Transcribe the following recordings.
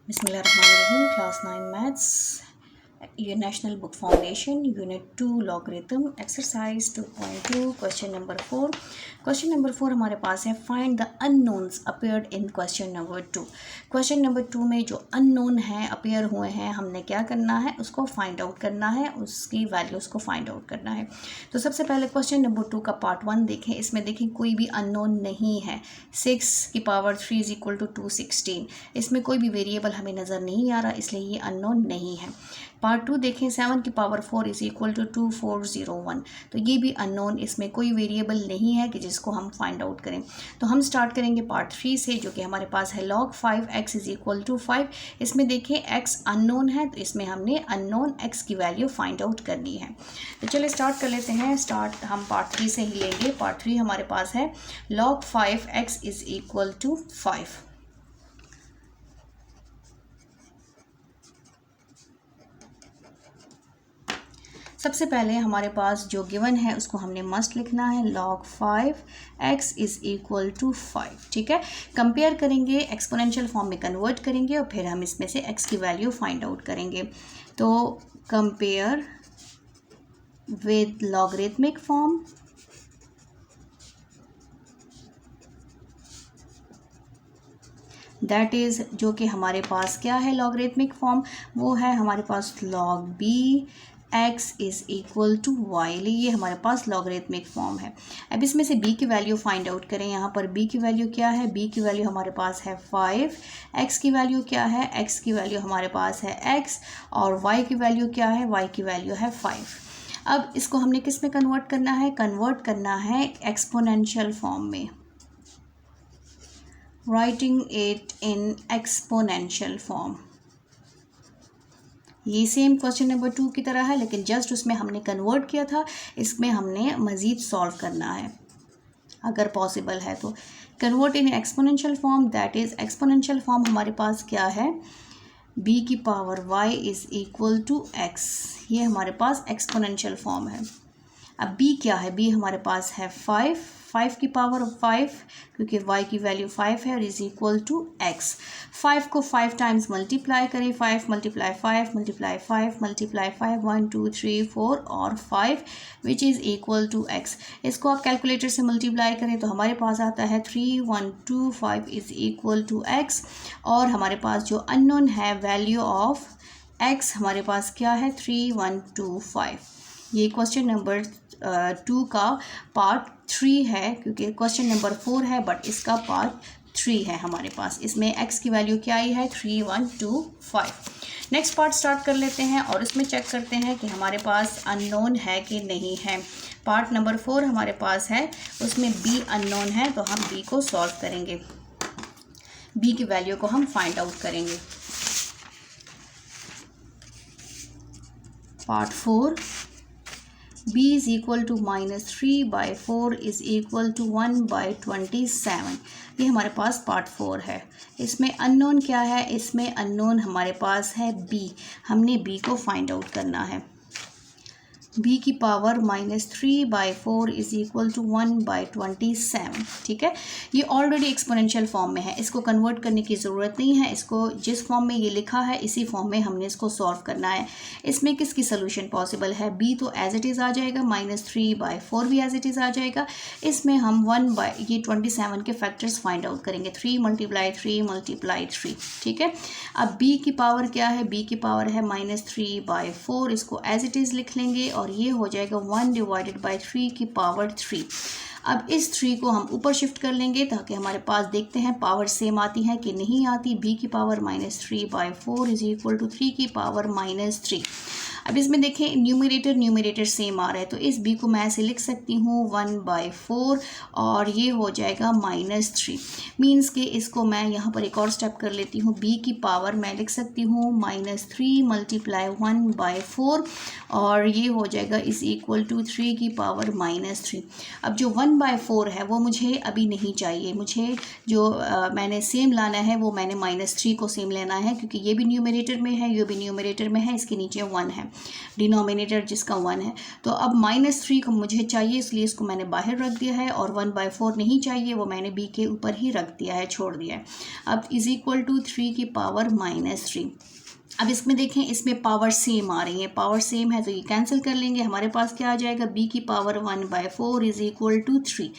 Bismillahirrahmanirrahim. Class 9 Maths, your National Book Foundation, Unit 2 Logarithm, Exercise 2.2, Question number 4. Question number 4 हमारे पास है Find the unknowns appeared in question number 2. Question number 2 में जो unknown है appear हुए हैं, हमने क्या करना है, उसको find out करना है, उसकी values को find out करना है. तो सबसे पहले question number 2 का part 1 देखें. इसमें देखें कोई भी unknown नहीं है. 6 की पावर 3 इज इक्वल टू 216. इसमें कोई भी वेरिएबल हमें नज़र नहीं आ रहा, इसलिए ये अननोन नहीं है. पार्ट 2 देखें. 7 की पावर 4 इज इक्वल टू 2401. तो ये भी अननोन, इसमें कोई वेरिएबल नहीं है कि जिसको हम फाइंड आउट करें. तो हम स्टार्ट करेंगे पार्ट 3 से, जो कि हमारे पास है log 5x is equal to 5. इसमें देखें x अननोन है, तो इसमें हमने अननोन x की वैल्यू फाइंड आउट करनी है. तो चलिए स्टार्ट कर लेते हैं. स्टार्ट हम पार्ट 3 से ही लेंगे. पार्ट 3 हमारे पास है log 5x is equal to 5. सबसे पहले हमारे पास जो गिवन है उसको हमने मस्ट लिखना है. log 5x is equal to 5. ठीक है. कंपेयर करेंगे, एक्सपोनेंशियल फॉर्म में कन्वर्ट करेंगे और फिर हम इसमें से x की वैल्यू फाइंड आउट करेंगे. तो compare with logarithmic form, that is जो कि हमारे पास क्या है लॉगरिथमिक फॉर्म, वो है हमारे पास log b x is equal to Y. ये हमारे पास लॉगरिथमिक फॉर्म है. अब इसमें से b की वैल्यू फाइंड आउट करें. यहाँ पर b की वैल्यू क्या है, b की वैल्यू हमारे पास है 5. x की वैल्यू क्या है, x की वैल्यू हमारे पास है x. और y की वैल्यू क्या है, y की वैल्यू है 5. अब इसको हमने किस में कन्वर्ट करना है, कन्वर्ट करना है एक्सपोनेंशियल फॉर्म में. Writing it in exponential form. ये सेम क्वेश्चन नंबर 2 की तरह है, लेकिन जस्ट उसमें हमने कन्वर्ट किया था, इसमें हमने मज़ीद सॉल्व करना है अगर पॉसिबल है तो. Convert in exponential form, that is exponential form हमारे पास क्या है, b की power y is equal to x. ये हमारे पास एक्सपोनेंशियल फॉर्म है. अब b क्या है, b हमारे पास है 5 की पावर 5, क्योंकि y की वैल्यू 5 है, और इज़ इक्वल टू x. 5 को 5 टाइम्स मल्टीप्लाई करें. 5 मल्टीप्लाई 5 मल्टीप्लाई 5 मल्टीप्लाई 5, 1 2 3 4 और 5 which is equal to x. इसको आप कैलकुलेटर से मल्टीप्लाई करें तो हमारे पास आता है 3125 इज़ इक्वल टू x. और हमारे पास जो अननोन है वैल्यू ऑफ x हमारे पास क्या है, 3125. ये क्वेश्चन नंबर 2 का पार्ट 3 है, क्योंकि क्वेश्चन नंबर 4 है बट इसका पार्ट 3 है हमारे पास. इसमें x की वैल्यू क्या आई है, 3125. नेक्स्ट पार्ट स्टार्ट कर लेते हैं और इसमें चेक करते हैं कि हमारे पास अननोन है कि नहीं है. पार्ट नंबर 4 हमारे पास है, उसमें b अननोन है, तो हम b को सॉल्व करेंगे. b की वैल्यू को हम फाइंड आउट करेंगे. Part 4, b is equal to -3/4 is equal to 1/27. ये हमारे पास पार्ट 4 है. इसमें अननोन क्या है, इसमें अननोन हमारे पास है b. हमने b को फाइंड आउट करना है. b की पावर -3/4 इज़ इक्वल टू 1/27. ठीक है. ये ऑलरेडी एक्सपोनेंशियल फॉर्म में है, इसको कन्वर्ट करने की ज़रूरत नहीं है. इसको जिस फॉर्म में ये लिखा है इसी फॉर्म में हमने इसको सॉल्व करना है. इसमें किसकी सोल्यूशन पॉसिबल है, b तो एज इट इज़ आ जाएगा, -3/4 भी एज इट इज़ आ जाएगा. इसमें हम 1/27 के फैक्टर्स फाइंड आउट करेंगे. 3 मल्टीप्लाई 3 मल्टीप्लाई 3. ठीक है. अब b की पावर क्या है, b की पावर है -3/4. इसको एज इट इज़ लिख लेंगे और ये हो जाएगा 1/3 की पावर 3. अब इस 3 को हम ऊपर शिफ्ट कर लेंगे ताकि हमारे पास देखते हैं पावर सेम आती है कि नहीं आती. b की पावर -3/4 इज इक्वल टू 3 की पावर -3. अब इसमें देखें न्यूमरेटर सेम आ रहा है, तो इस b को मैं ऐसे लिख सकती हूँ 1/4 और ये हो जाएगा -3. मीन्स कि इसको मैं यहाँ पर एक और स्टेप कर लेती हूँ. b की पावर मैं लिख सकती हूँ -3 मल्टीप्लाई 1/4 और ये हो जाएगा इज़ इक्वल टू 3 की पावर -3. अब जो 1/4 है वो मुझे अभी नहीं चाहिए. मुझे जो मैंने सेम लाना है वो मैंने -3 को सेम लेना है, क्योंकि ये भी न्यूमरेटर में है, ये भी न्यूमरेटर में है, इसके नीचे 1 है. डिनोमिनेटर जिसका 1 है। तो अब -3 को मुझे चाहिए, इसलिए इसको मैंने बाहर रख दिया है, और 1/4 नहीं चाहिए, वो मैंने b के ऊपर ही रख दिया है, छोड़ दिया है। अब इज इक्वल टू 3 की पावर -3। अब इसमें देखें, इसमें पावर सेम आ रही है, पावर सेम है तो ये कैंसिल कर लेंगे। हमारे पास क्या आ जाएगा, b की पावर 1/4 इज इक्वल टू 3।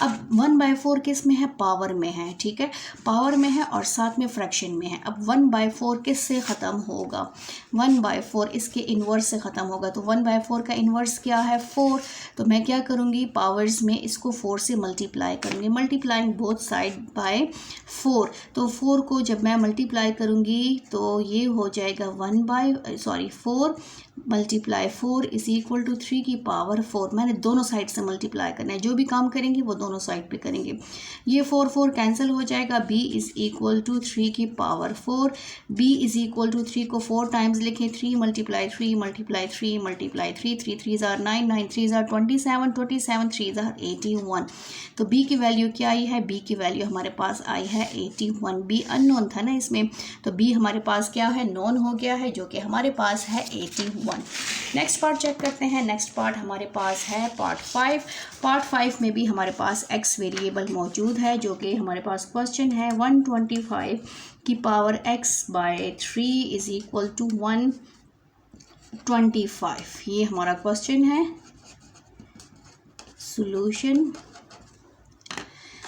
अब 1/4 किस में है, पावर में है, ठीक है, पावर में है और साथ में फ्रैक्शन में है। अब 1/4 किस से ख़त्म होगा, 1/4 इसके इन्वर्स से ख़त्म होगा। तो 1/4 का इन्वर्स क्या है, 4। तो मैं क्या करूँगी, पावर्स में इसको 4 से मल्टीप्लाई करूँगी, मल्टीप्लाइंग बोथ साइड बाय 4। तो 4 को जब मैं मल्टीप्लाई करूँगी तो ये हो जाएगा 4 मल्टीप्लाई 4 इज इक्वल टू 3 की पावर 4। मैंने दोनों साइड से मल्टीप्लाई करना है, जो भी काम करेंगे वो दोनों साइड पे करेंगे। ये 4 कैंसिल हो जाएगा, b इज इक्वल टू 3 की power 4। b is equal to 3 को 4 टाइम्स लिखें, 3 मल्टीप्लाई 3 मल्टीप्लाई 3 मल्टीप्लाई 3, 3 3 ज़ार 9, 9 3 ज़ार 27, 27 3 ज़ार 81। तो b की वैल्यू क्या आई है, b की वैल्यू हमारे पास आई है 81। b अननोन था ना इसमें, तो b हमारे पास क्या है, नोन हो गया है, जो कि हमारे पास है 81। नेक्स्ट पार्ट चेक करते हैं। नेक्स्ट पार्ट हमारे पास है पार्ट 5। पार्ट 5 में भी हमारे पास x वेरिएबल मौजूद है, जो कि हमारे पास क्वेश्चन है 125 की power x/3 is equal to 125। ये हमारा क्वेश्चन है। सॉल्यूशन,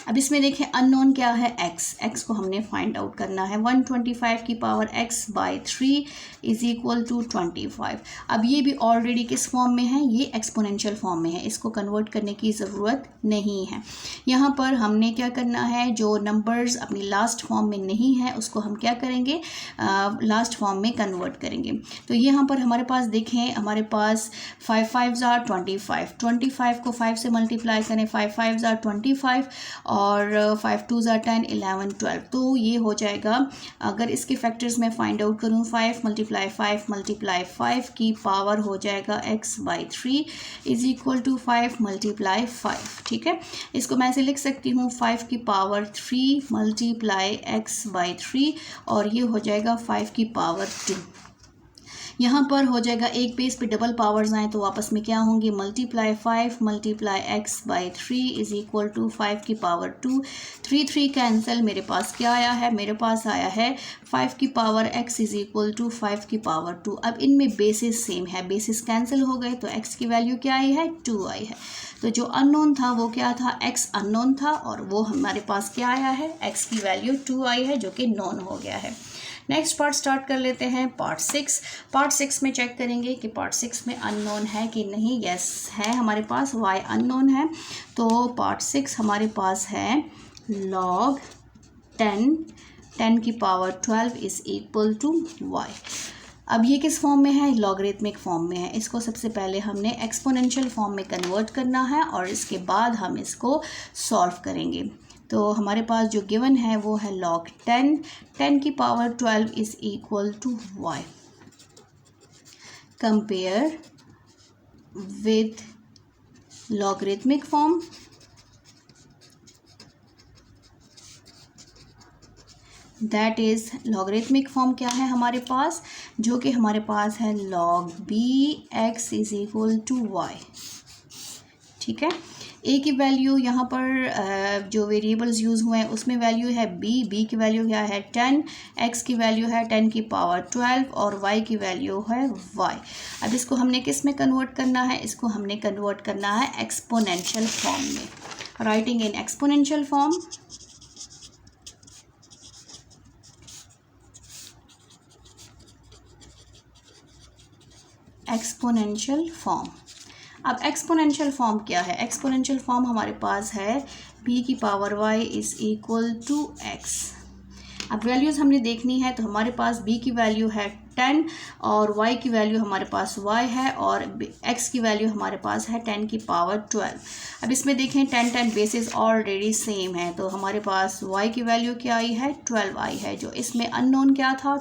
अब इसमें देखें अननोन क्या है, x को हमने फाइंड आउट करना है। 125 की power x/3 is equal to 25। अब ये भी ऑलरेडी किस फॉर्म में है, ये एक्सपोनेंशियल फॉर्म में है, इसको कन्वर्ट करने की ज़रूरत नहीं है। यहाँ पर हमने क्या करना है, जो नंबर्स अपनी लास्ट फॉर्म में नहीं है उसको हम क्या करेंगे, लास्ट फॉर्म में कन्वर्ट करेंगे। तो यहाँ पर हमारे पास देखें, हमारे पास 5 5 ज़ार 25, 25 को 5 से मल्टीप्लाई करें, 5 5 ज़ार 25 और 5 2 ज़ार 10, 11 12। तो ये हो जाएगा, अगर इसके फैक्टर्स में फाइंड आउट करूँ, 5 मल्टीप्लाई 5 मल्टीप्लाई 5 की पावर हो जाएगा x/3 is equal to 5 multiply 5। ठीक है, इसको मैं ऐसे लिख सकती हूँ 5 की पावर 3 मल्टीप्लाई x/3 और ये हो जाएगा 5 की पावर 2। यहाँ पर हो जाएगा, एक पे इस पे डबल पावर्स आए तो आपस में क्या होंगे, multiply 5 multiply x/3 is equal to 5 की पावर 2। 3 3 कैंसिल, मेरे पास क्या आया है, मेरे पास आया है 5 की power x is equal to 5 की पावर 2। अब इनमें बेसिस सेम है, बेसिस कैंसिल हो गए तो x की वैल्यू क्या आई है, 2 आई है। तो जो अननोन था वो क्या था, x अननोन था और वो हमारे पास क्या आया है, x की वैल्यू 2 आई है, जो कि नॉन हो गया है। नेक्स्ट पार्ट स्टार्ट कर लेते हैं, पार्ट 6। पार्ट 6 में चेक करेंगे कि पार्ट 6 में अननोन है कि नहीं। यस है, हमारे पास y अननोन है। तो पार्ट 6 हमारे पास है log 10 की power 12 is equal to y। अब ये किस फॉर्म में है, लॉगरिथमिक फॉर्म में है। इसको सबसे पहले हमने एक्सपोनेंशियल फॉर्म में कन्वर्ट करना है और इसके बाद हम इसको सॉल्व करेंगे। तो हमारे पास जो गिवन है वो है log 10 की power 12 is equal to y। Compare with logarithmic form, that is logarithmic form क्या है हमारे पास, जो कि हमारे पास है log bx is equal to y। ठीक है, a की वैल्यू यहाँ पर जो वेरिएबल्स यूज़ हुए हैं उसमें वैल्यू है b की वैल्यू क्या है 10, x की वैल्यू है 10 की पावर 12 और y की वैल्यू है y। अब इसको हमने किस में कन्वर्ट करना है, इसको हमने कन्वर्ट करना है एक्सपोनेंशियल फॉर्म में। Writing in exponential form, exponential form. अब एक्सपोनेंशियल फॉर्म क्या है, एक्सपोनेंशियल फॉर्म हमारे पास है b की power y is equal to x। अब वैल्यूज़ हमने देखनी है, तो हमारे पास b की वैल्यू है 10 और y की वैल्यू हमारे पास y है और x की वैल्यू हमारे पास है 10 की पावर 12। अब इसमें देखें 10 बेसिस ऑलरेडी सेम है, तो हमारे पास y की वैल्यू क्या आई है, 12 आई है। जो इसमें अननोन क्या था,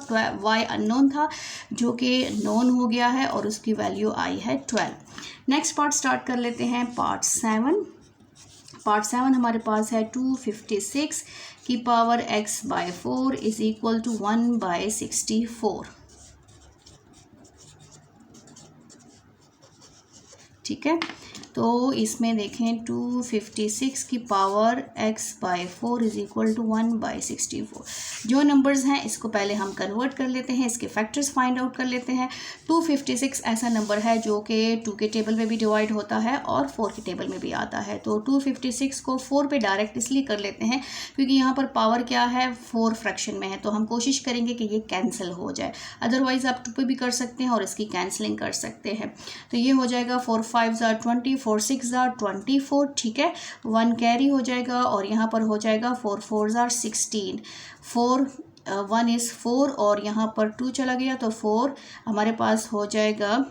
y अननोन था, जो कि नोन हो गया है और उसकी वैल्यू आई है 12। नेक्स्ट पार्ट स्टार्ट कर लेते हैं, पार्ट 7। पार्ट 7 हमारे पास है 256 की power x/4 is equal to 1/64। ठीक है। तो इसमें देखें 256 की power x/4 is equal to 1/64। जो नंबर्स हैं इसको पहले हम कन्वर्ट कर लेते हैं, इसके फैक्टर्स फाइंड आउट कर लेते हैं। 256 ऐसा नंबर है जो कि 2 के टेबल में भी डिवाइड होता है और 4 के टेबल में भी आता है। तो 256 को 4 पे डायरेक्ट इसलिए कर लेते हैं क्योंकि यहाँ पर पावर क्या है, 4 फ्रैक्शन में है, तो हम कोशिश करेंगे कि ये कैंसिल हो जाए। अदरवाइज़ आप 2 पे भी कर सकते हैं और इसकी कैंसलिंग कर सकते हैं। तो ये हो जाएगा 4 5 20, 4 6 24, ठीक है। 1 कैरी हो जाएगा और यहाँ पर हो जाएगा 4 4 16, 4 1 इज़ 4 और यहाँ पर 2 चला गया तो 4 हमारे पास हो जाएगा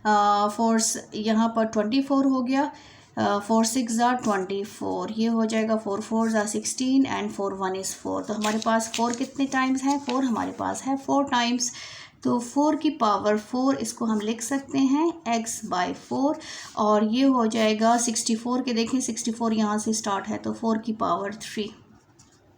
4 यहाँ पर 24 हो गया, 4 6 24, ये हो जाएगा 4 4 16 एंड 4 1 इज़ 4। तो हमारे पास 4 कितने टाइम्स है, 4 हमारे पास है 4 टाइम्स। तो 4 की पावर 4 इसको हम लिख सकते हैं x/4 और ये हो जाएगा 64 के, देखें 64 यहाँ से स्टार्ट है तो 4 की पावर 3,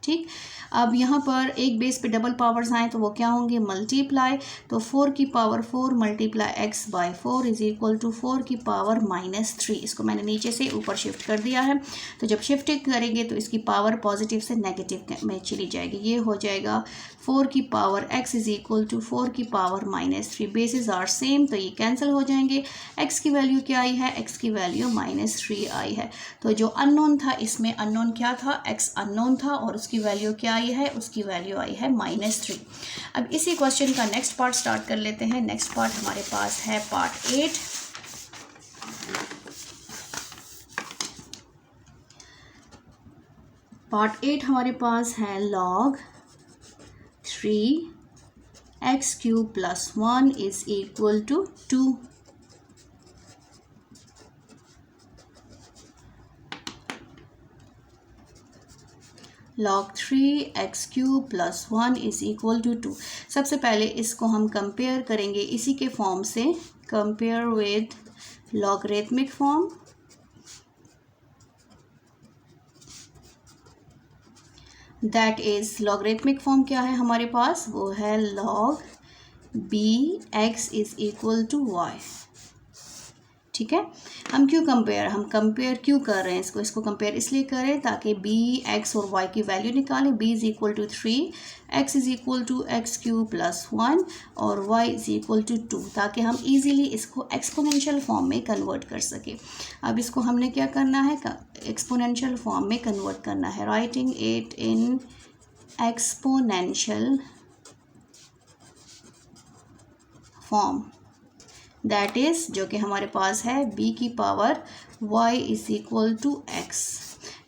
ठीक। अब यहाँ पर एक बेस पे डबल पावर्स आए तो वो क्या होंगे, मल्टीप्लाई। तो 4 की power 4 multiply x/4 is equal to 4 की पावर -3। इसको मैंने नीचे से ऊपर शिफ्ट कर दिया है। तो जब शिफ्टिंग करेंगे तो इसकी पावर पॉजिटिव से नेगेटिव में चली जाएगी। ये हो जाएगा 4 की power x is equal to 4 की पावर -3। बेसिस आर सेम तो ये कैंसिल हो जाएंगे। x की वैल्यू क्या आई है, x की वैल्यू -3 आई है। तो जो अननोन था इसमें अननोन क्या था, x अननोन था और उसकी वैल्यू क्या आई है, उसकी वैल्यू आई है -3। अब इसी क्वेश्चन का नेक्स्ट पार्ट स्टार्ट कर लेते हैं। नेक्स्ट पार्ट हमारे पास है पार्ट 8। पार्ट 8 हमारे पास है log 3x³ + 1 is equal to 2। log 3x³ + 1 is equal to 2। सबसे पहले इसको हम कंपेयर करेंगे इसी के फॉर्म से, compare with logarithmic form. That is logarithmic form क्या है हमारे पास, वो है log bx is equal to y, ठीक है। हम कंपेयर क्यों कर रहे हैं इसको कंपेयर इसलिए कर रहे हैं ताकि b, x और y की वैल्यू निकालें। b is equal to 3, x is equal to x³ + 1 और y इज इक्वल टू 2, ताकि हम इजीली इसको एक्सपोनेंशियल फॉर्म में कन्वर्ट कर सके। अब इसको हमने क्या करना है, एक्सपोनेंशियल फॉर्म में कन्वर्ट करना है। Writing it in exponential form, that is जो कि हमारे पास है b की power y is equal to x।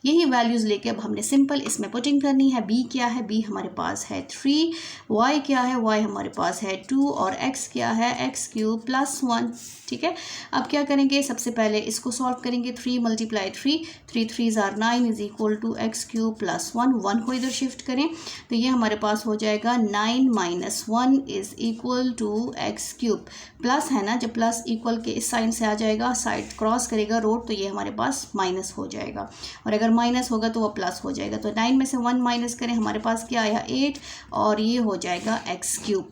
यही वैल्यूज़ लेके अब हमने सिंपल इसमें पुटिंग करनी है। b क्या है, b हमारे पास है 3, y क्या है, y हमारे पास है 2 और x क्या है, x³ + 1, ठीक है। अब क्या करेंगे, सबसे पहले इसको सॉल्व करेंगे। 3 × 3, 3 3 = 9 इज इक्वल टू x³ + 1, 1 को इधर शिफ्ट करें तो ये हमारे पास हो जाएगा 9 - 1 is equal to x³। Plus है ना, जब प्लस इक्वल के इस साइन से आ जाएगा, साइड क्रॉस करेगा रोड, तो ये हमारे पास माइनस हो जाएगा और अगर माइनस होगा तो वो प्लस हो जाएगा। तो 9 में से 1 माइनस करें, हमारे पास क्या आया 8 और ये हो जाएगा x³।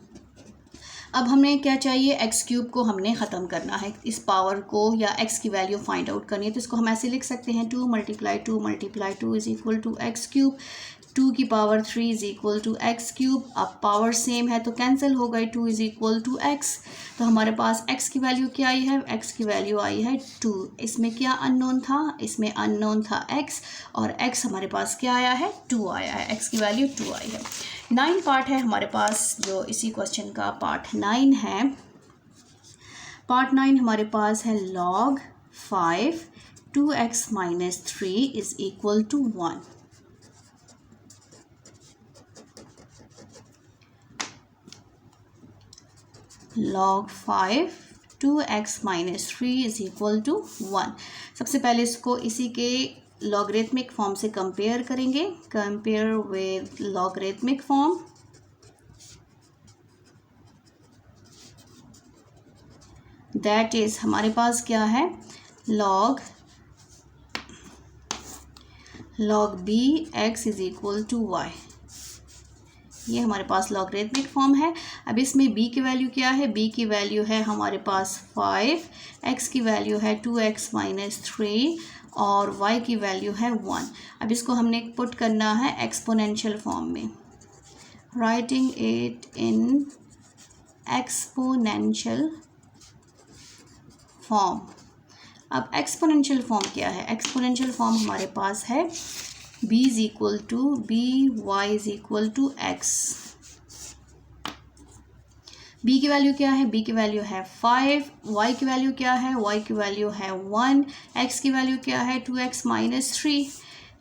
अब हमें क्या चाहिए, x³ को हमने ख़त्म करना है, इस पावर को या x की वैल्यू फाइंड आउट करनी है। तो इसको हम ऐसे लिख सकते हैं 2 × 2 × 2 इज इक्वल टू x³। 2 की power 3 is equal to x³। अब पावर सेम है तो कैंसिल हो गई, 2 इज इक्वल टू x। तो हमारे पास x की वैल्यू क्या आई है, x की वैल्यू आई है 2। इसमें क्या अननोन था, इसमें अननोन था x और x हमारे पास क्या आया है, 2 आया है, x की वैल्यू 2 आई है। 9 पार्ट है हमारे पास, जो इसी क्वेश्चन का पार्ट 9 है। पार्ट 9 हमारे पास है log 5 2x - 3 is equal to 1। log 5 2x - 3 is equal to 1। सबसे पहले इसको इसी के लॉगरिथमिक फॉर्म से कंपेयर करेंगे, compare with logarithmic form. That is हमारे पास क्या है, log bx is equal to y। ये हमारे पास लॉगरिथमिक फॉर्म है। अब इसमें b की वैल्यू क्या है, b की वैल्यू है हमारे पास 5, x की वैल्यू है 2x माइनस 3 और y की वैल्यू है 1। अब इसको हमने पुट करना है एक्सपोनेंशियल फॉर्म में, writing it in exponential form. अब एक्सपोनेंशियल फॉर्म क्या है? एक्सपोनेंशियल फॉर्म हमारे पास है b is equal to b y is equal to x. b की वैल्यू क्या है? b की वैल्यू है 5, y की वैल्यू क्या है? y की वैल्यू है 1, x की वैल्यू क्या है? 2x minus 3।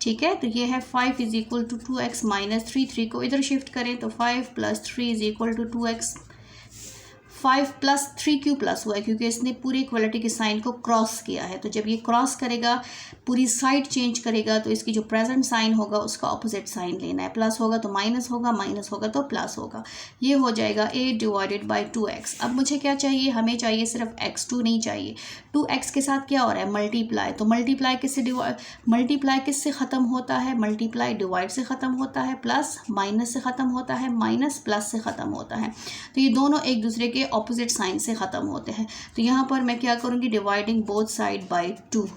ठीक है, तो ये है 5 is equal to 2x minus 3। 3 को इधर शिफ्ट करें तो 5 plus 3 is equal to 2x। 5 plus 3 क्यों प्लस हुआ है? क्योंकि इसने पूरी इक्वलिटी के साइन को क्रॉस किया है। तो जब ये क्रॉस करेगा, पूरी साइड चेंज करेगा, तो इसकी जो प्रेजेंट साइन होगा उसका ऑपोजिट साइन लेना है। प्लस होगा तो माइनस होगा, माइनस होगा तो प्लस होगा। ये हो जाएगा 8 डिवाइडेड बाई 2x। अब मुझे क्या चाहिए? हमें चाहिए सिर्फ x, 2 नहीं चाहिए। 2x के साथ क्या हो रहा है? मल्टीप्लाई। तो मल्टीप्लाई किससे ख़त्म होता है? मल्टीप्लाई डिवाइड से ख़त्म होता है, प्लस माइनस से ख़त्म होता है, माइनस प्लस से ख़त्म होता है। तो ये दोनों एक दूसरे के ऑपोजिट साइन से ख़त्म होते हैं। तो यहाँ पर मैं क्या करूँगी? Dividing both side by 2।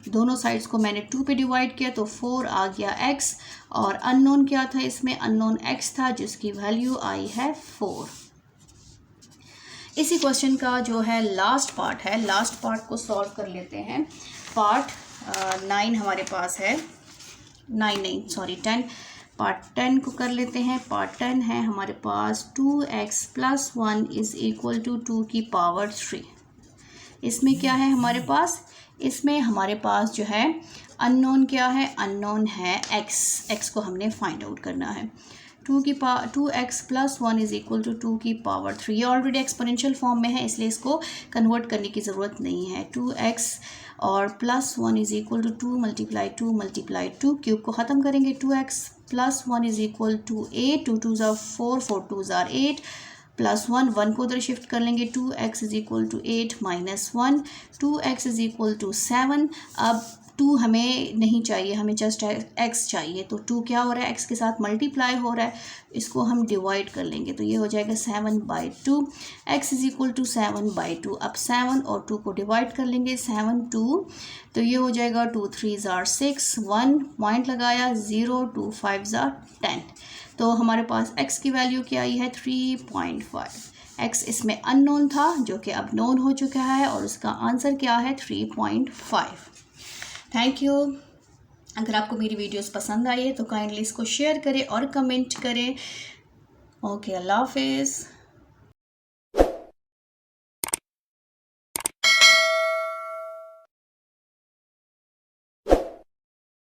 दोनों साइड्स को मैंने 2 पे डिवाइड किया तो 4 आ गया x, और अननोन क्या था इसमें? अननोन x था जिसकी वैल्यू आई है 4। इसी क्वेश्चन का जो है लास्ट पार्ट है, लास्ट पार्ट को सॉल्व कर लेते हैं। पार्ट 9 हमारे पास है, 10 पार्ट 10 को कर लेते हैं। पार्ट 10 है हमारे पास 2x plus 1 is equal to 2 की पावर 3। इसमें क्या है हमारे पास? इसमें हमारे पास जो है अननोन क्या है? अननोन है x को हमने फाइंड आउट करना है। 2x plus 1 is equal to 2 की पावर 3। ये ऑलरेडी एक्सपोनेंशियल फॉर्म में है, इसलिए इसको कन्वर्ट करने की ज़रूरत नहीं है। 2x और plus 1 is equal to 2 multiply 2 cube को ख़त्म करेंगे। 2x plus 1 is equal to 8, 2 2 ज़ार 4, 4 2 ज़ार 8, प्लस 1 को उधर शिफ्ट कर लेंगे। 2x is equal to 8 minus 1, 2x is equal to 7। अब 2 हमें नहीं चाहिए, हमें जस्ट x चाहिए। तो 2 क्या हो रहा है? x के साथ मल्टीप्लाई हो रहा है, इसको हम डिवाइड कर लेंगे तो ये हो जाएगा 7/2। x is equal to 7/2। अब 7 और 2 को डिवाइड कर लेंगे, 7 2, तो ये हो जाएगा 2 3 ज़ार 6, 1 पॉइंट लगाया, 0 2 5 ज़ार 10। तो हमारे पास x की वैल्यू क्या आई है? 3.5। x इसमें अननोन था जो कि अब नोन हो चुका है, और उसका आंसर क्या है? 3.5। Thank you. अगर आपको मेरी वीडियोस पसंद आई है तो काइंडली इसको शेयर करें और कमेंट करें। ओके, अल्लाह हाफिज़।